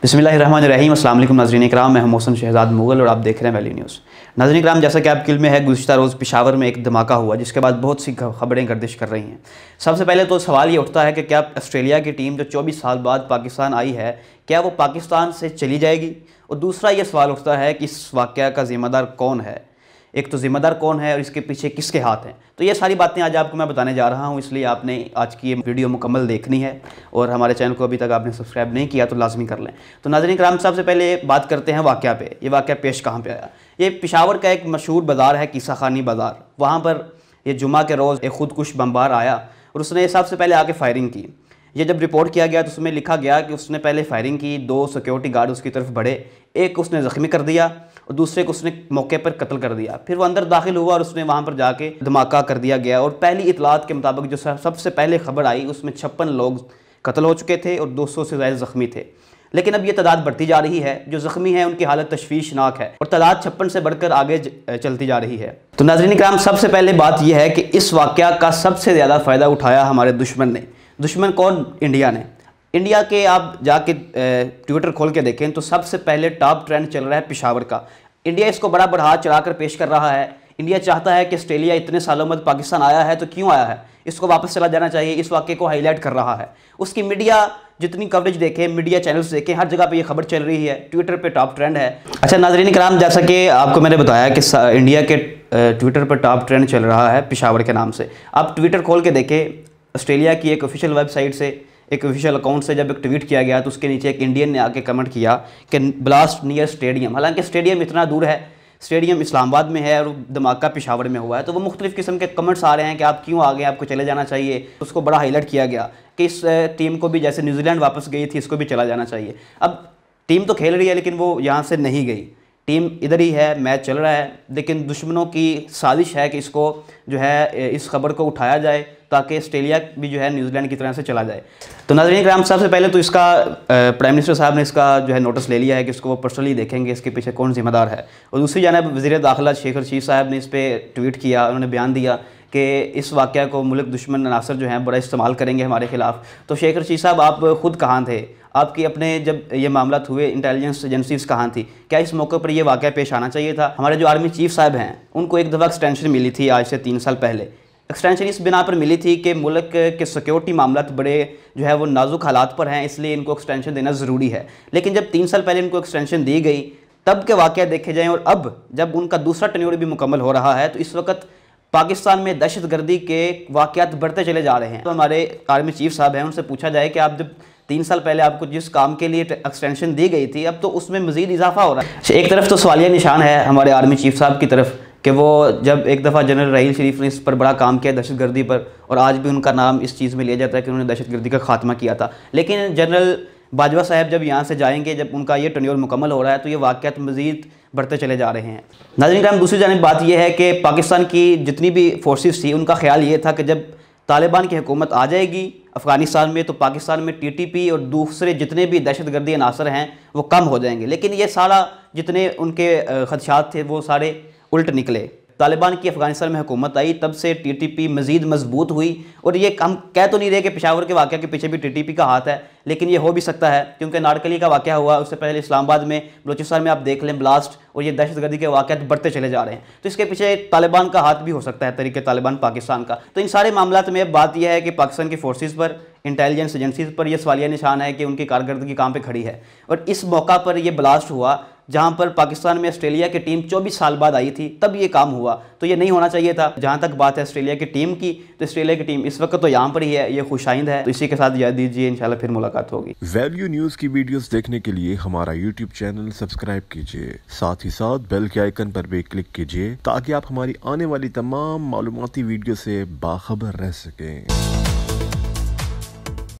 बिस्मिल्लाहिर्रहमानिर्रहीम। अस्सलाम वालेकुम नाज़रीन इकराम, मैं हूं मोहसिन शहजाद मुग़ल और आप देख रहे हैं वैली न्यूज़। नाज़रीन इकराम, जैसा कि आपके इल्म में है, गुज़िश्ता रोज़ पेशावर में एक धमाका हुआ जिसके बाद बहुत सी खबरें गर्दिश कर रही हैं। सबसे पहले तो सवाल ये उठता है कि क्या ऑस्ट्रेलिया की टीम जो 24 साल बाद पाकिस्तान आई है, क्या वो पाकिस्तान से चली जाएगी? और दूसरा ये सवाल उठता है कि इस वाक़या का ज़िम्मेदार कौन है। एक तो ज़िम्मेदार कौन है और इसके पीछे किसके हाथ हैं। तो ये सारी बातें आज आपको मैं बताने जा रहा हूँ, इसलिए आपने आज की ये वीडियो मुकम्मल देखनी है और हमारे चैनल को अभी तक आपने सब्सक्राइब नहीं किया तो लाजमी कर लें। तो नाज़रीन कराम, सबसे पहले बात करते हैं वाक़या पे। ये वाक़या पेश कहाँ पे आया? ये पेशावर का एक मशहूर बाज़ार है, कीसा खानी बाज़ार। वहाँ पर ये जुमा के रोज़ एक खुदकुश बमबार आया और उसने सबसे पहले आके फायरिंग की। ये जब रिपोर्ट किया गया तो उसमें लिखा गया कि उसने पहले फायरिंग की, 2 सिक्योरिटी गार्ड उसकी तरफ बढ़े, एक को उसने ज़ख्मी कर दिया और दूसरे को उसने मौके पर कत्ल कर दिया। फिर वो अंदर दाखिल हुआ और उसने वहाँ पर जाके धमाका कर दिया गया। और पहली इतलात के मुताबिक जो सबसे पहले खबर आई उसमें 56 लोग कत्ल हो चुके थे और 200 से ज़्यादा ज़ख्मी थे। लेकिन अब ये तादाद बढ़ती जा रही है, जो ज़ख्मी है उनकी हालत तशवीशनाक है और तादाद 56 से बढ़कर आगे चलती जा रही है। तो नाज़रीन इकराम, सबसे पहले बात यह है कि इस वाक़या का सबसे ज़्यादा फ़ायदा उठाया हमारे दुश्मन ने। दुश्मन कौन? इंडिया ने। इंडिया के आप जाके ट्विटर खोल के देखें तो सबसे पहले टॉप ट्रेंड चल रहा है पेशावर का। इंडिया इसको बड़ा बढ़ा चढ़ाकर पेश कर रहा है। इंडिया चाहता है कि ऑस्ट्रेलिया इतने सालों बाद पाकिस्तान आया है तो क्यों आया है, इसको वापस चला जाना चाहिए, इस वाक़े को हाईलाइट कर रहा है। उसकी मीडिया जितनी कवरेज देखें, मीडिया चैनल्स देखें, हर जगह पे ये खबर चल रही है, ट्विटर पे टॉप ट्रेंड है। अच्छा नाज़रीन इकराम, जैसा कि आपको मैंने बताया कि इंडिया के ट्विटर पर टॉप ट्रेंड चल रहा है पेशावर के नाम से। आप ट्विटर खोल के देखें, ऑस्ट्रेलिया की एक ऑफिशियल वेबसाइट से, एक ऑफिशियल अकाउंट से जब एक ट्वीट किया गया तो उसके नीचे एक इंडियन ने आके कमेंट किया कि ब्लास्ट नियर स्टेडियम। हालांकि स्टेडियम इतना दूर है, स्टेडियम इस्लामाबाद में है और धमाका पेशावर में हुआ है। तो वो मुख्तलिफ़ किस्म के कमेंट्स आ रहे हैं कि आप क्यों आ गए, आपको चले जाना चाहिए। उसको बड़ा हाईलाइट किया गया कि इस टीम को भी, जैसे न्यूजीलैंड वापस गई थी, इसको भी चला जाना चाहिए। अब टीम तो खेल रही है लेकिन वो यहाँ से नहीं गई, टीम इधर ही है, मैच चल रहा है। लेकिन दुश्मनों की साजिश है कि इसको जो है इस खबर को उठाया जाए ताकि ऑस्ट्रेलिया भी जो है न्यूजीलैंड की तरह से चला जाए। तो नाज़रीन कराम, सबसे पहले तो इसका प्राइम मिनिस्टर साहब ने इसका जो है नोटिस ले लिया है कि इसको वो पर्सनली देखेंगे, इसके पीछे कौन ज़िम्मेदार है। और दूसरी जानब वज़ीर दाखिला शेख रशीद साहब ने इस पर ट्वीट किया, उन्होंने बयान दिया कि इस वाक़या को मुल्क दुश्मन अनासर जो हैं बड़ा इस्तेमाल करेंगे हमारे ख़िलाफ़। तो शेख रशीद साहब, आप ख़ुद कहाँ थे? आपकी अपने जब ये मामला हुए इंटेलिजेंस एजेंसीज़ कहाँ थी? क्या इस मौके पर ये वाक़या पेश आना चाहिए था? हमारे जो आर्मी चीफ़ साहब हैं उनको एक दफ़ा एक्सटेंशन मिली थी आज से 3 साल पहले। एक्सटेंशन इस बिना पर मिली थी कि मुल्क के सिक्योरिटी मामला बड़े जो है वो नाजुक हालात पर हैं, इसलिए इनको एक्सटेंशन देना ज़रूरी है। लेकिन जब 3 साल पहले इनको एक्सटेंशन दी गई तब के वाक़या देखे जाएँ और अब जब उनका दूसरा टेन्योर भी मुकम्मल हो रहा है तो इस वक्त पाकिस्तान में दहशतगर्दी के वाक़यात बढ़ते चले जा रहे हैं। तो हमारे आर्मी चीफ़ साहब हैं, उनसे पूछा जाए कि आप जब 3 साल पहले आपको जिस काम के लिए एक्सटेंशन दी गई थी, अब तो उसमें मज़ीद इजाफा हो रहा है। एक तरफ तो सवालिया निशान है हमारे आर्मी चीफ़ साहब की तरफ कि वो जब एक दफ़ा जनरल राहील शरीफ ने इस पर बड़ा काम किया दहशतगर्दी पर, और आज भी उनका नाम इस चीज़ में लिया जाता है कि उन्होंने दहशतगर्दी का खात्मा किया था। लेकिन जनरल बाजवा साहब जब यहाँ से जाएंगे, जब उनका ये टेन्योर मुकम्मल हो रहा है तो ये वाक़यात मज़ीद बढ़ते चले जा रहे हैं। नाज़रीन कराम, दूसरी जानिब बात यह है कि पाकिस्तान की जितनी भी फोर्सेस थी उनका ख्याल ये था कि जब तालिबान की हुकूमत आ जाएगी अफ़गानिस्तान में तो पाकिस्तान में TTP और दूसरे जितने भी दहशतगर्दी अनासर हैं वो कम हो जाएंगे। लेकिन ये सारा जितने उनके खदशात थे वो सारे उल्ट निकले। तालिबान की अफ़गानिस्तान में हुकूमत आई तब से TTP मज़ीद मजबूत हुई। और ये हम कह तो नहीं रहे कि पेशावर के वाक़या के पीछे भी TTP का हाथ है, लेकिन ये हो भी सकता है क्योंकि नारकली का वाक़या हुआ, उससे पहले इस्लामाबाद में, बलूचिस्तान में आप देख लें ब्लास्ट, और ये दहशतगर्दी के वाक़यात बढ़ते चले जा रहे हैं। तो इसके पीछे तालिबान का हाथ भी हो सकता है, तरीके तालिबान पाकिस्तान का। तो इन सारे मामलों में अब बात यह है कि पाकिस्तान की फोर्सेस पर, इंटेलिजेंस एजेंसीज पर यह सवालिया निशान है कि उनकी कारकर्दगी कहाँ पे खड़ी है। और इस मौका पर यह ब्लास्ट हुआ जहाँ पर पाकिस्तान में ऑस्ट्रेलिया की टीम 24 साल बाद आई थी, तब ये काम हुआ। तो ये नहीं होना चाहिए था। जहाँ तक बात है ऑस्ट्रेलिया की टीम की, तो ऑस्ट्रेलिया की टीम इस वक्त तो यहाँ पर ही है, ये खुशाइंद है। तो इसी के साथ याद दीजिए, इंशाल्लाह फिर मुलाकात होगी। वैल्यू न्यूज़ की वीडियोस देखने के लिए हमारा YouTube चैनल सब्सक्राइब कीजिए, साथ ही साथ बेल के आइकन पर भी क्लिक कीजिए ताकि आप हमारी आने वाली तमाम मालूमाती वीडियो से बाखबर रह सकें।